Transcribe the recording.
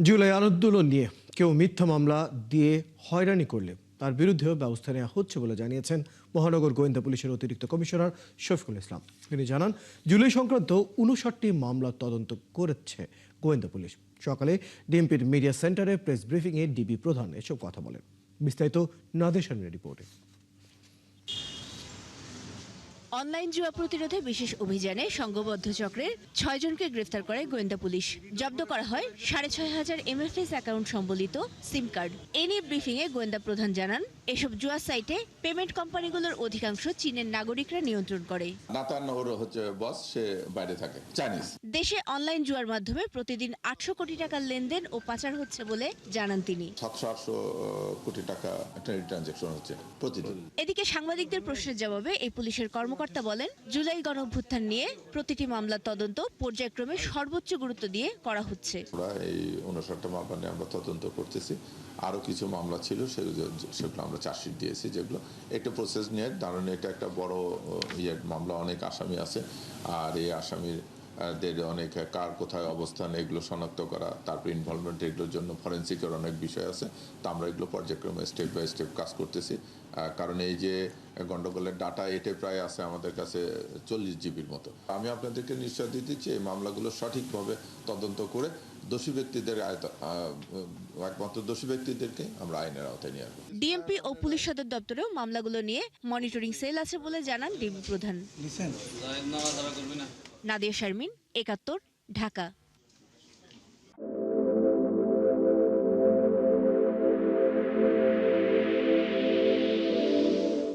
জুলাই আন্দোলন নিয়ে কেউ মিথ্যা মামলা দিয়ে হয়রানি করলে তার বিরুদ্ধেও ব্যবস্থা নেওয়া হচ্ছে বলে জানিয়েছেন মহানগর গোয়েন্দা পুলিশের অতিরিক্ত কমিশনার শফিকুল ইসলাম। তিনি জানান, জুলাই সংক্রান্ত 59টি মামলা তদন্ত করেছে গোয়েন্দা পুলিশ। সকালে ডিএমপির মিডিয়া সেন্টারে প্রেস ব্রিফিংয়ে ডিবি প্রধান এসব কথা বলেন। বিস্তারিত নাদের শারমিনের রিপোর্টে। অনলাইন জুয়া প্রতিরোধে বিশেষ অভিযানে সংঘবদ্ধ চক্রের 6 জনকে গ্রেফতার করে গোয়েন্দা পুলিশ। জব্দ করা হয় 6,500 MFS অ্যাকাউন্ট সম্বলিত সিম কার্ড। এ নিয়ে ব্রিফিংয়ে গোয়েন্দা প্রধান জানান, এসব জুয়া সাইটে পেমেন্ট কোম্পানিগুলোর অধিকাংশ চীনের নাগরিকরা নিয়ন্ত্রণ করে। নাতান্নগর হচ্ছে বস, সে বাইরে থাকে, চাইনিজ। দেশে অনলাইন জুয়ার মাধ্যমে প্রতিদিন 800 কোটি টাকার লেনদেন ও পাচার হচ্ছে বলে জানান তিনি। 700-800 কোটি টাকা ট্রানজাকশন হচ্ছে প্রতিদিন। এদিকে সাংবাদিকদের প্রশ্নের জবাবে এই পুলিশের কর্মকর্তা বলেন, জুলাই গণঅভ্যুত্থান নিয়ে প্রতিটি মামলার তদন্ত পর্যায়ক্রমে সর্বোচ্চ গুরুত্ব দিয়ে করা হচ্ছে। আমরা এই 59টা মামলা নিয়ে আমরা তদন্ত করতেছি। আরও কিছু মামলা ছিল, সেগুলো আমরা চার্জশিট দিয়েছি, যেগুলো একটা প্রসেস নিয়ে। কারণ এটা একটা বড় মামলা, অনেক আসামি আছে, আর এই আসামিদের অনেক কার কোথায় অবস্থান এগুলো শনাক্ত করা, তারপর ইনভলভমেন্ট, এগুলোর জন্য ফরেন্সিকের অনেক বিষয় আছে। তো আমরা এগুলো পর্যায়ক্রমে স্টেপ বাই স্টেপ কাজ করতেছি। কারণ এই যে গন্ডগোলের ডাটা, এটা প্রায় আছে আমাদের কাছে 40 জিবির মতো। আমি আপনাদেরকে নিশ্চয় দিচ্ছি এই মামলাগুলো সঠিকভাবে তদন্ত করে দোষী ব্যক্তিদের একমাত্র দোষী ব্যক্তিদেরকে আমরা আইনের আওতায় নিয়ে আসবো। ডিএমপি ও পুলিশ সদর দপ্তরেও মামলাগুলো নিয়ে মনিটরিং সেল আছে বলে জানান ডিবি প্রধান। নাদিয়া শারমিন, 71, ঢাকা।